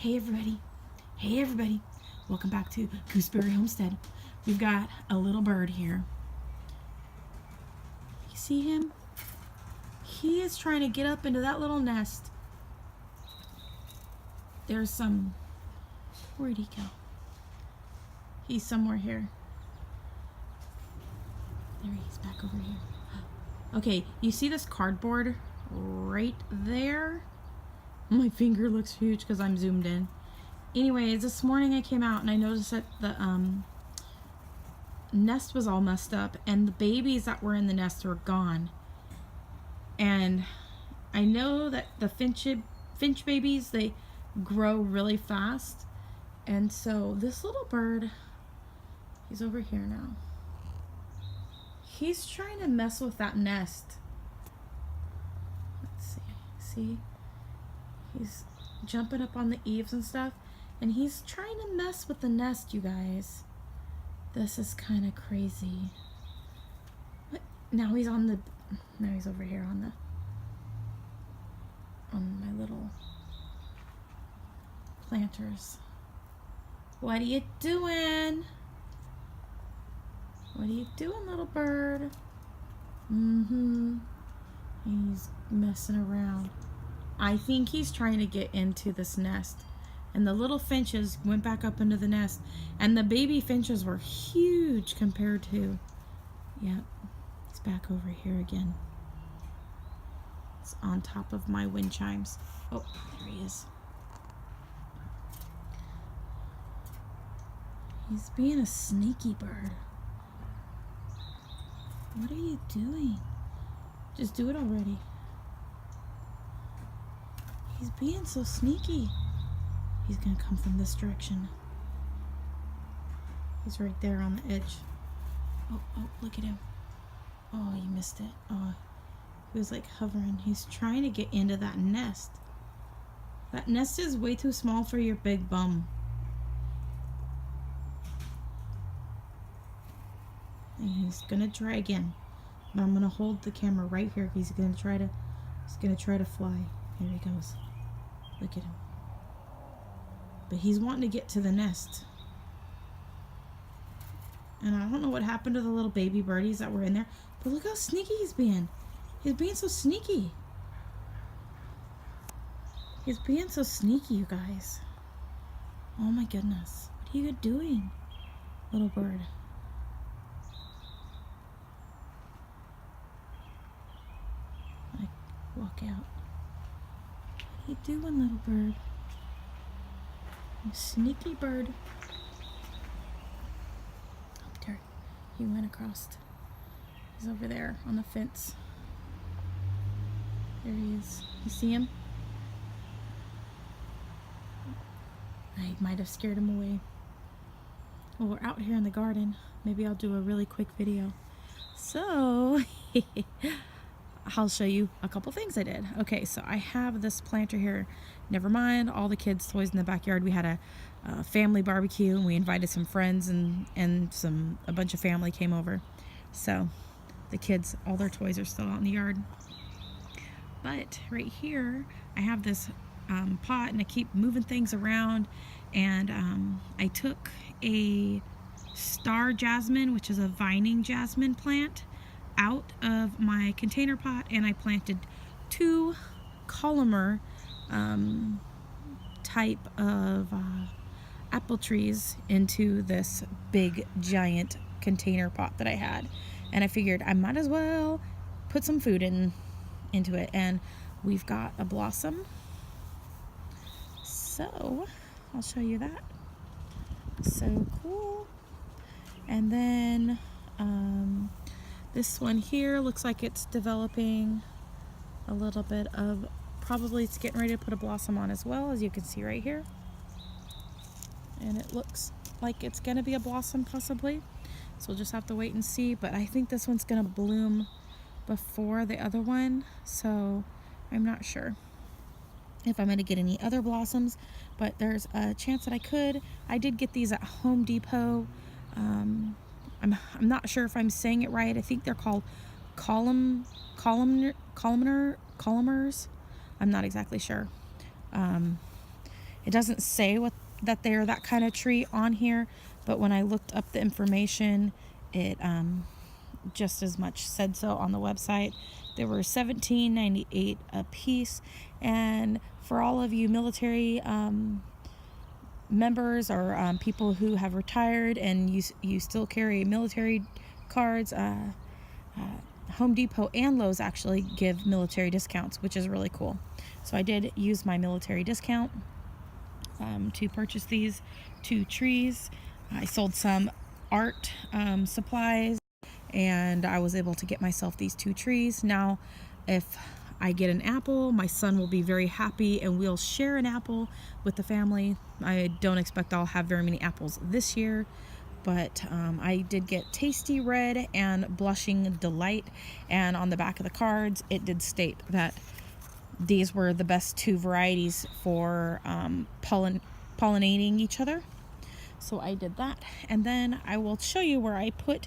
Hey everybody, hey everybody, welcome back to Gooseberry Homestead. We've got a little bird here. You see him? He is trying to get up into that little nest. There's some, where'd he go? He's somewhere here. There he is, back over here. Okay, you see this cardboard right there? My finger looks huge because I'm zoomed in. Anyways, this morning I came out and I noticed that the nest was all messed up and the babies that were in the nest were gone. And I know that the finch babies, they grow really fast. And so this little bird, he's over here now. He's trying to mess with that nest. Let's see. See? He's jumping up on the eaves and stuff. And he's trying to mess with the nest, you guys. This is kind of crazy. What? Now he's over here on my little planters. What are you doing? What are you doing, little bird? He's messing around. I think he's trying to get into this nest. And the little finches went back up into the nest. And the baby finches were huge compared to... Yep, he's back over here again. It's on top of my wind chimes. Oh, there he is. He's being a sneaky bird. What are you doing? Just do it already. He's being so sneaky. He's gonna come from this direction. He's right there on the edge. Oh, look at him. Oh, you missed it. Oh, he was like hovering. He's trying to get into that nest. That nest is way too small for your big bum. And he's gonna try again. But I'm gonna hold the camera right here. He's gonna try to fly. Here he goes. Look at him. But he's wanting to get to the nest. And I don't know what happened to the little baby birdies that were in there. But look how sneaky he's being. He's being so sneaky. He's being so sneaky, you guys. Oh my goodness. What are you doing, little bird? Like, walk out. What are you doing, little bird? You sneaky bird. Oh, there. He went across. He's over there on the fence. There he is. You see him? I might have scared him away. Well, we're out here in the garden. Maybe I'll do a really quick video. So, I'll show you a couple things I did. Okay, so I have this planter here. Never mind all the kids' toys in the backyard. We had a family barbecue and we invited some friends and a bunch of family came over. So the kids, all their toys are still out in the yard. But right here, I have this pot and I keep moving things around. And I took a star jasmine, which is a vining jasmine plant, out of my container pot, and I planted 2 columnar type of apple trees into this big giant container pot that I had. And I figured I might as well put some food into it. And we've got a blossom. So I'll show you that. So cool. And then this one here looks like it's developing a little bit of, probably it's getting ready to put a blossom on as well, as you can see right here. And it looks like it's gonna be a blossom possibly. So we'll just have to wait and see, but I think this one's gonna bloom before the other one. So I'm not sure if I'm gonna get any other blossoms, but there's a chance that I could. I did get these at Home Depot. I'm not sure if I'm saying it right. I think they're called columnars. I'm not exactly sure. It doesn't say that they're that kind of tree on here, but when I looked up the information, it just as much said so on the website. There were $17.98 a piece, and for all of you military members or people who have retired and you still carry military cards, Home Depot and Lowe's actually give military discounts, which is really cool. So I did use my military discount to purchase these 2 trees. I sold some art supplies, and I was able to get myself these 2 trees. Now, if I get an apple, my son will be very happy, and we'll share an apple with the family. I don't expect I'll have very many apples this year, but I did get Tasty Red and Blushing Delight, and on the back of the cards it did state that these were the best 2 varieties for pollinating each other. So I did that, and then I will show you where I put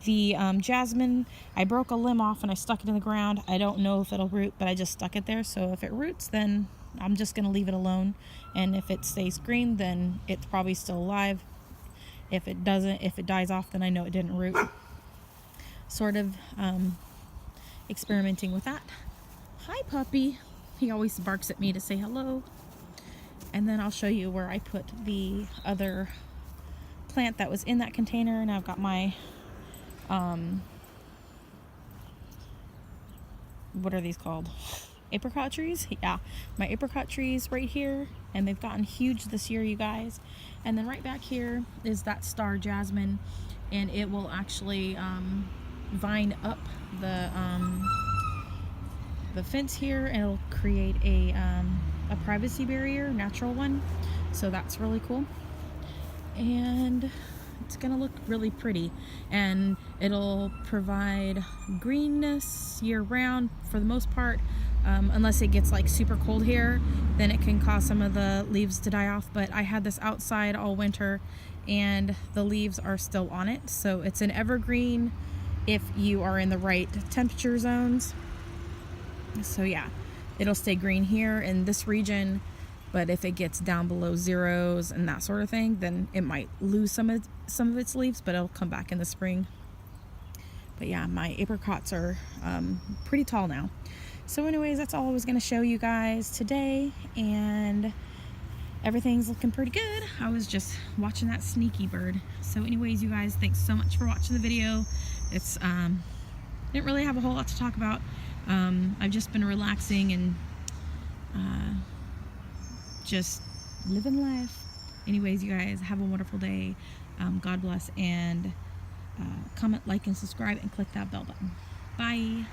the jasmine. I broke a limb off and I stuck it in the ground. I don't know if it'll root, but I just stuck it there. So if it roots, then I'm just gonna leave it alone, and if it stays green, then it's probably still alive. If it doesn't, if it dies off, then I know it didn't root. Sort of experimenting with that. Hi, puppy. He always barks at me to say hello. And then I'll show you where I put the other plant that was in that container, and I've got my what are these called? Apricot trees? Yeah, my apricot trees right here, and they've gotten huge this year, you guys. And then right back here is that star jasmine, and it will actually vine up the fence here, and it'll create a privacy barrier, natural one. So that's really cool, and it's gonna look really pretty, and it'll provide greenness year round for the most part, unless it gets like super cold here, then it can cause some of the leaves to die off. But I had this outside all winter and the leaves are still on it, so it's an evergreen if you are in the right temperature zones. So yeah, it'll stay green here in this region, but if it gets down below zeros and that sort of thing, then it might lose some of its leaves, but it'll come back in the spring. But yeah, my apricots are pretty tall now. So anyways, that's all I was going to show you guys today, and everything's looking pretty good. I was just watching that sneaky bird. So anyways, you guys, thanks so much for watching the video. It's didn't really have a whole lot to talk about. I've just been relaxing and just living life. Anyways, you guys, have a wonderful day. God bless, and comment, like, and subscribe, and click that bell button. Bye.